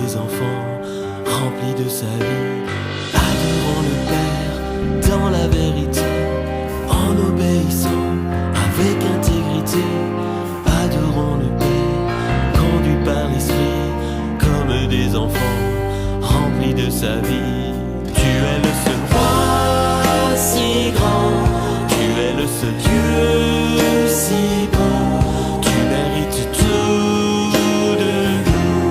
des enfants remplis de sa vie. Adorons le Père dans la vérité, en obéissant avec intégrité. Adorons le Père conduit par l'Esprit, comme des enfants remplis de sa vie. Tu es le seul roi si grand, tu es le seul Dieu si bon, tu mérites tout de nous,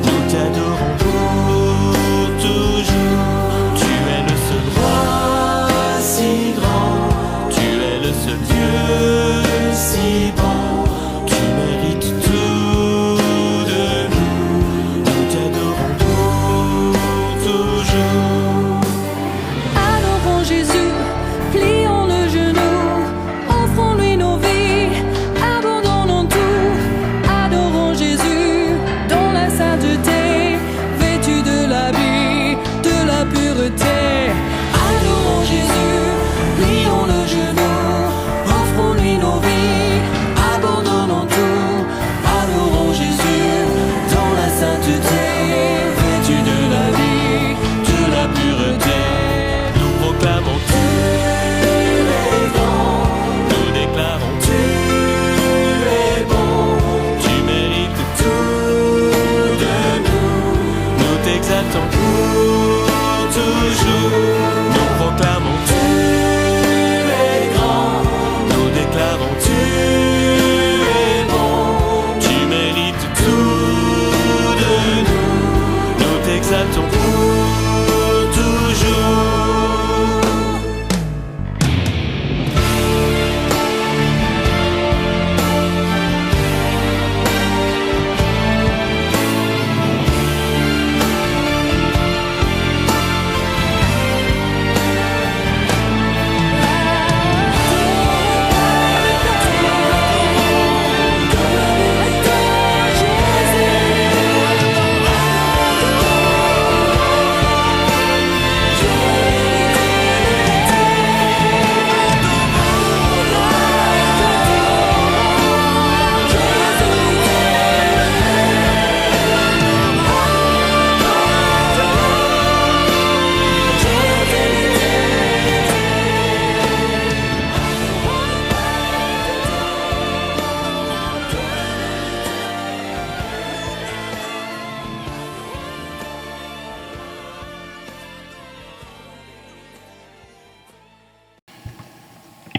nous t'adorons pour toujours. Tu es le seul roi si grand, tu es le seul Dieu si bon, tu mérites tout de nous, nous t'adorons pour toujours. Adorons Jésus, plions le genou, offrons-lui nos vies, abandonnons tout. Adorons Jésus dans la sainteté, vêtu de l'habit de la pureté. Adorons Jésus, plions le genou, offrons-lui nos vies, abandonnons tout. Adorons Jésus dans la sainteté, vêtu de l'habit de la pureté. Nous proclamons tu es grand, nous déclarons tu es bon, tu mérites tout de nous, nous t'exaltons pour toujours. Nous proclamons tu es grand, nous déclarons tu es bon, tu mérites tout de nous, nous t'exaltons pour toujours.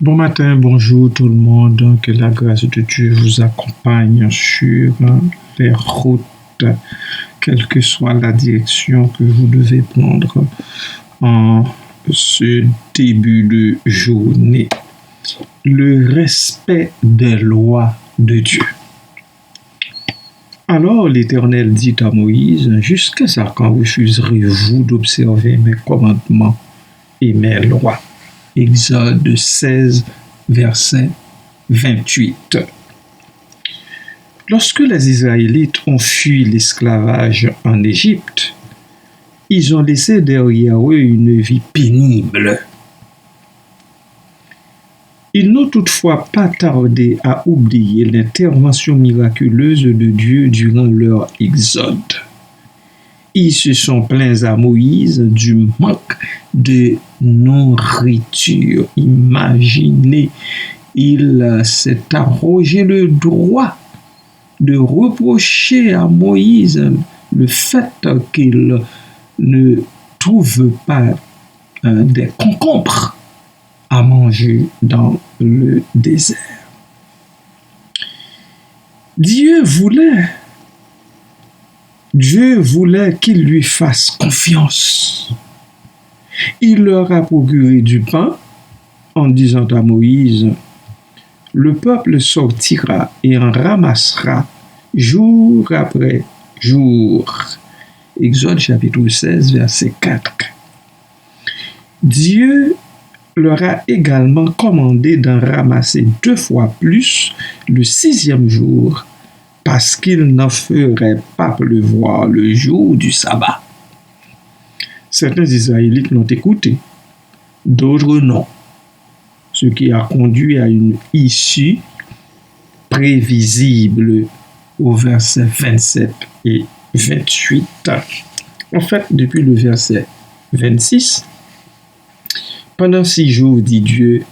Bon matin, bonjour tout le monde, que la grâce de Dieu vous accompagne sur les routes, quelle que soit la direction que vous devez prendre en ce début de journée. Le respect des lois de Dieu. Alors l'Éternel dit à Moïse, jusqu'à ça quand refuserez-vous d'observer mes commandements et mes lois? Exode 16, verset 28. Lorsque les Israélites ont fui l'esclavage en Égypte, ils ont laissé derrière eux une vie pénible. Ils n'ont toutefois pas tardé à oublier l'intervention miraculeuse de Dieu durant leur exode. Ils se sont plaints à Moïse du manque de nourriture. Imaginez, il s'est arrogé le droit de reprocher à Moïse le fait qu'il ne trouve pas des concombres à manger dans le désert. Dieu voulait qu'il lui fasse confiance. Il leur a procuré du pain en disant à Moïse, « Le peuple sortira et en ramassera jour après jour. » Exode chapitre 16, verset 4. Dieu leur a également commandé d'en ramasser 2 fois plus le 6e jour, parce qu'il n'en ferait pas pleuvoir le jour du sabbat. Certains Israélites l'ont écouté, d'autres non, ce qui a conduit à une issue prévisible au verset 27 et 28. En fait, depuis le verset 26, pendant 6 jours, dit Dieu,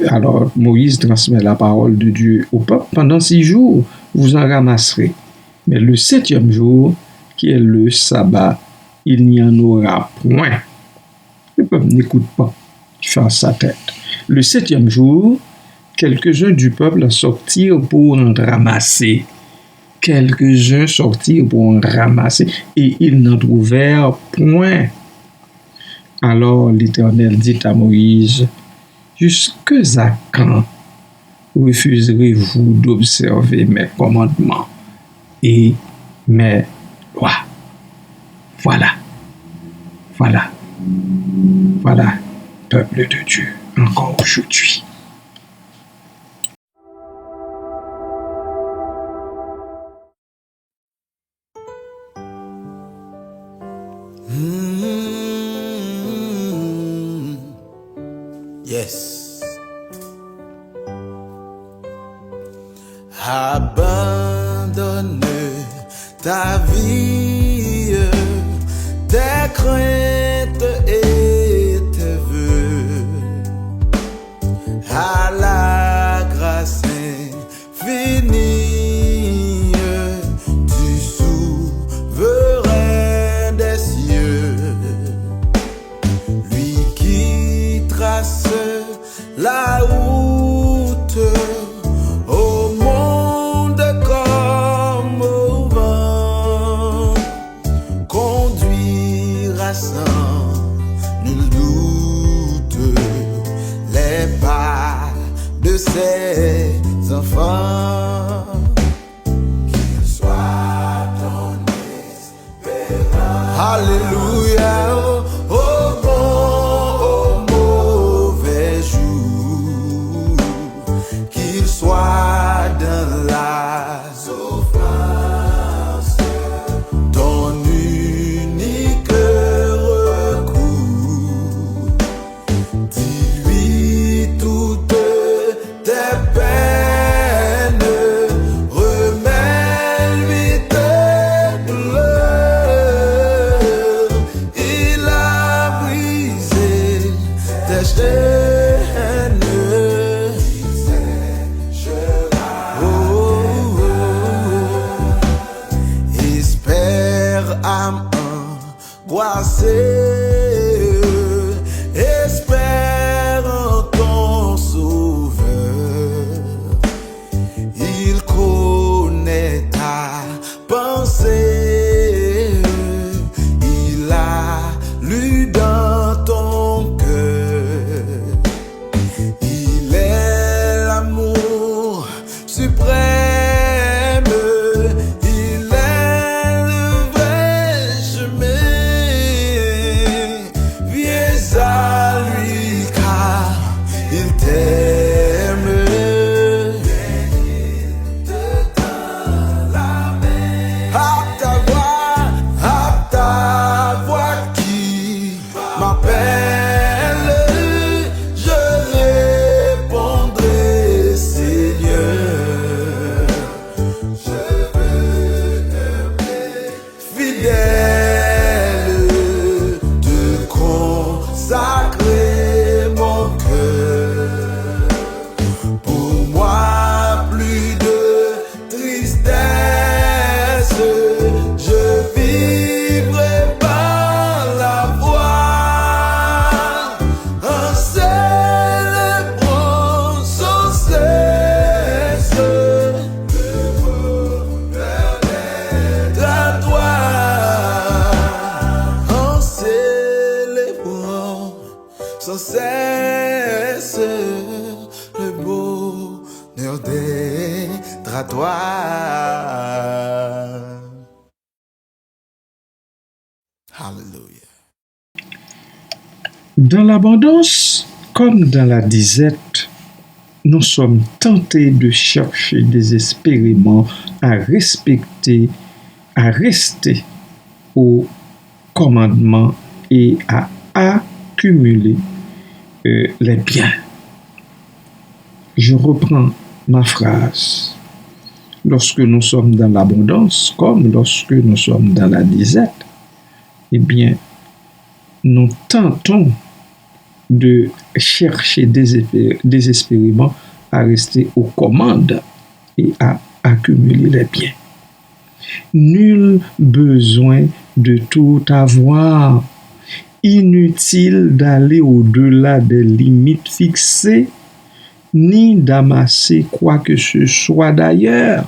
alors Moïse transmet la parole de Dieu au peuple, pendant 6 jours, vous en ramasserez. Mais le 7e jour, qui est le sabbat, il n'y en aura point. Le peuple n'écoute pas, il fait sa tête. Le 7e jour, quelques-uns du peuple sortirent pour en ramasser. Quelques-uns sortirent pour en ramasser, et ils n'en trouvèrent point. Alors l'Éternel dit à Moïse, jusque à quand refuserez-vous d'observer mes commandements et mes lois? Voilà, peuple de Dieu, encore aujourd'hui. Yes. Abandonne ta vie, tes craintes et tes vœux à la grâce infinie du souverain des cieux, lui qui trace la route au monde comme au vent, conduira sans nul doute les pas de ses enfants. Qu'il soit ton espérance. Alléluia. Soit dans la souffrance, ton unique recours. Dis-lui toutes tes peines, remets-lui tes douleurs. Il a brisé tes chaînes. Espère en ton sauveur, il connaît ta pensée, il a lu dans ton cœur, il est l'amour suprême. Sans cesse le bonheur d'être à toi. Hallelujah. Dans l'abondance, comme dans la disette, nous sommes tentés de chercher désespérément à respecter, à rester au commandement et à accumuler les biens. Je reprends ma phrase. lorsque nous sommes dans l'abondance, comme lorsque nous sommes dans la disette, eh bien, nous tentons de chercher désespérément à rester aux commandes et à accumuler les biens. Nul besoin de tout avoir. Inutile d'aller au-delà des limites fixées, ni d'amasser quoi que ce soit d'ailleurs.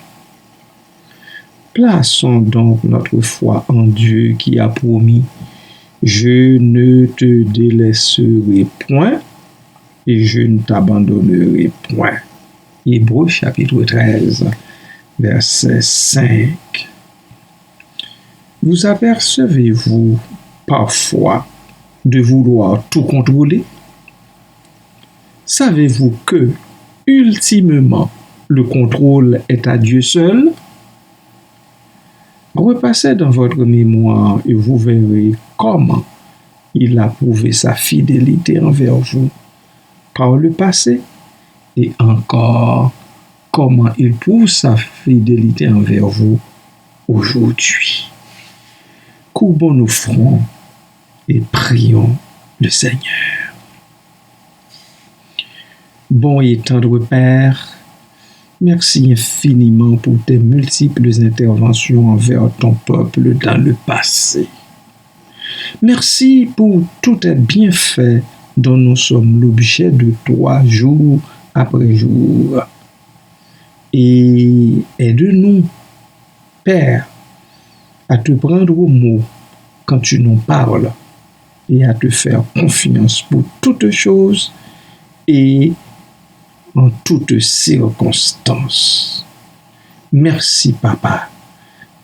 Plaçons donc notre foi en Dieu qui a promis « Je ne te délaisserai point et je ne t'abandonnerai point ». Hébreux chapitre 13, verset 5. Vous apercevez-vous parfois de vouloir tout contrôler? Savez-vous que, ultimement, le contrôle est à Dieu seul? Repassez dans votre mémoire et vous verrez comment il a prouvé sa fidélité envers vous par le passé et encore comment il prouve sa fidélité envers vous aujourd'hui. Courbons nos fronts et prions le Seigneur. Bon et tendre Père, merci infiniment pour tes multiples interventions envers ton peuple dans le passé. Merci pour tout tes bienfaits dont nous sommes l'objet de toi jour après jour. Et aide-nous, Père, à te prendre au mot quand tu nous parles et à te faire confiance pour toutes choses et en toutes circonstances. Merci, Papa,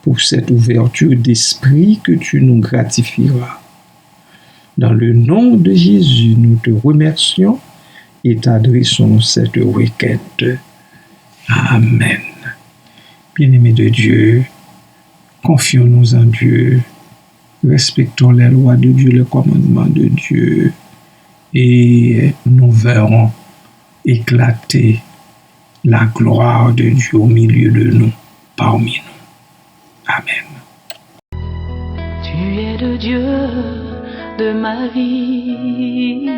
pour cette ouverture d'esprit que tu nous gratifieras. Dans le nom de Jésus, nous te remercions et t'adressons cette requête. Amen. Bien-aimés de Dieu, confions-nous en Dieu, respectons les lois de Dieu, les commandements de Dieu, et nous verrons éclater la gloire de Dieu au milieu de nous, parmi nous. Amen. Tu es le Dieu de ma vie.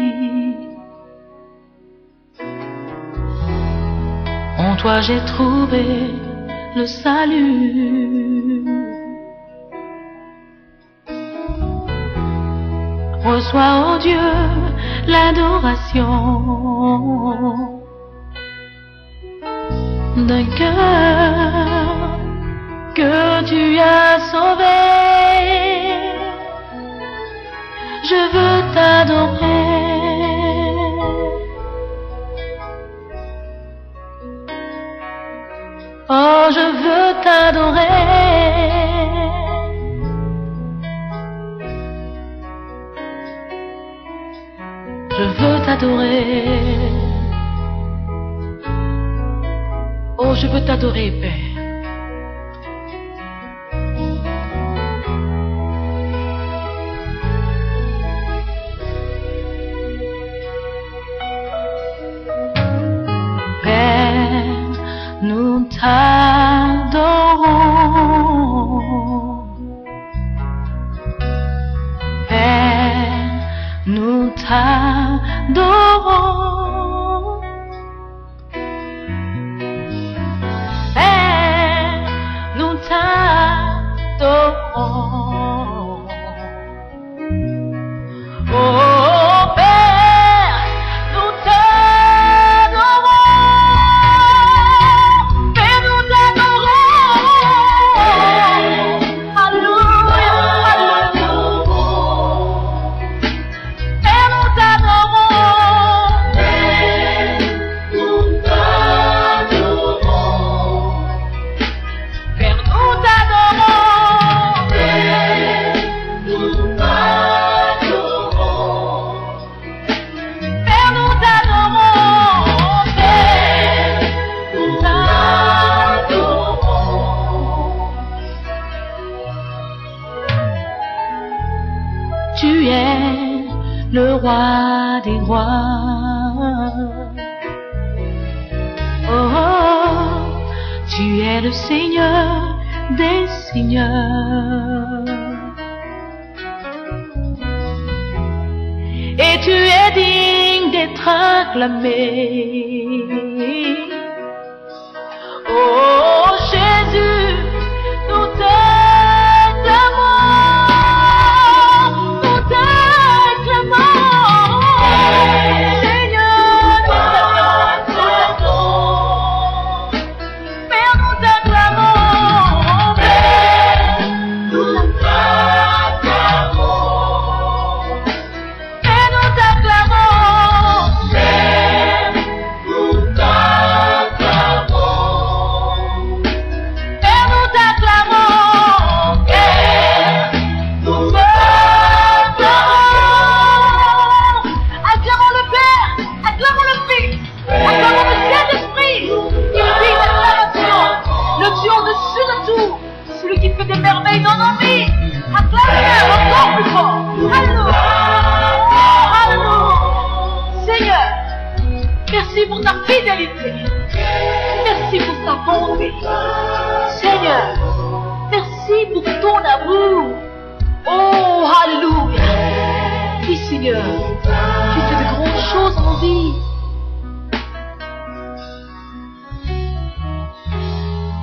En toi j'ai trouvé le salut. Reçois, ô Dieu, l'adoration d'un cœur que tu as sauvé. Je veux t'adorer. Oh, je veux t'adorer. Je veux t'adorer. Oh, je veux t'adorer, Père. Nous t'adorons, Père, nous t'adorons, Père, nous t'adorons, oh Père, nous t'adorons. Tu es le roi des rois. Oh, tu Tu es le Seigneur des Seigneurs. Et tu es digne d'être acclamé. Oh Jésus, nous t'acclamons, nous t'acclamons. Seigneur, nous t'acclamons. Père, nous t'acclamons. Père, nous t'acclamons. Père, nous t'acclamons. Père, nous t'acclamons. Père, nous t'acclamons. Père, nous t'acclamons. Acclamons le Père, acclamons le Fils, acclamons le Saint-Esprit. Il vit l'acclamation, le Dieu au-dessus de tout, celui qui fait des merveilles dans nos vies. Acclame-le encore plus fort. Alléluia. Alléluia. Seigneur, merci pour ta fidélité. Merci pour ta bonté. Seigneur, merci pour ton amour. Oh, alléluia. Oui, Seigneur, tu fais de grandes choses en nos vies.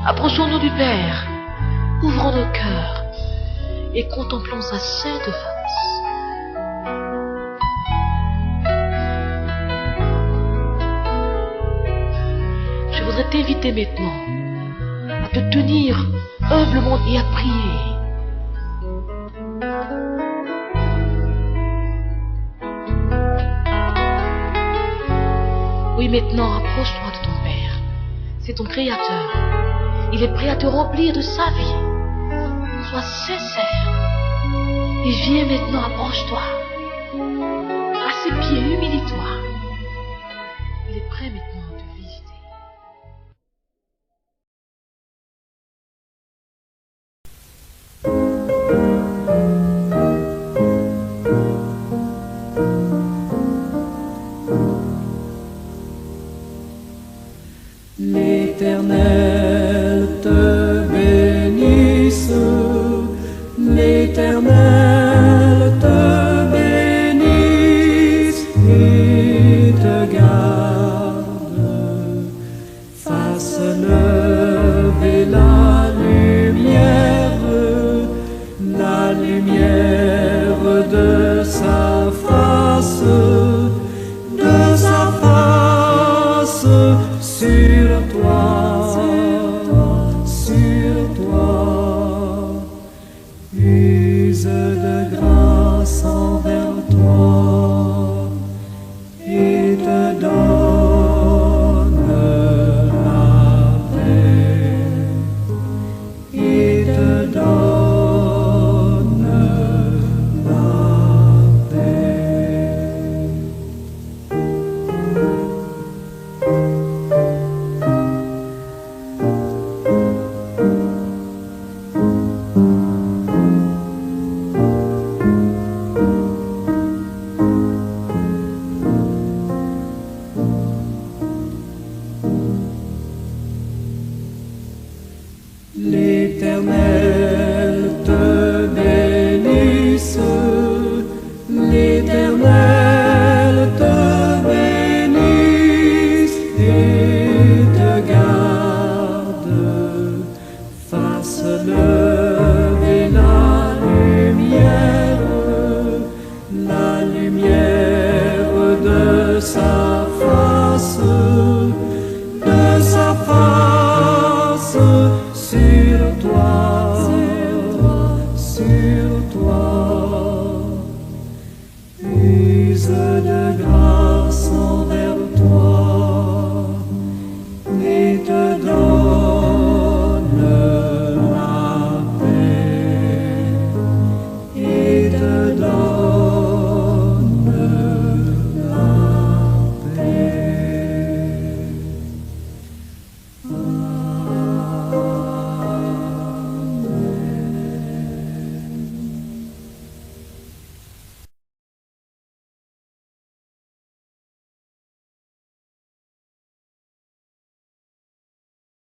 Approchons-nous du Père, ouvrons nos cœurs et contemplons sa sainte face. Je voudrais t'inviter maintenant à te tenir humblement et à prier. Oui, maintenant, approche-toi de ton Père. C'est ton Créateur. Il est prêt à te remplir de sa vie. Sois sincère. Et viens maintenant, approche-toi. À ses pieds, humilie-toi. Il est prêt maintenant à te visiter. L'Éternel te bénisse, l'Éternel te bénisse et te garde, fasse lever la lumière de sa face sur toi, use de grâce envers toi et te donne la paix, et te donne la paix. L'Éternel te bénisse, l'Éternel te bénisse et te garde, fasse lever la lumière de sa face sur toi,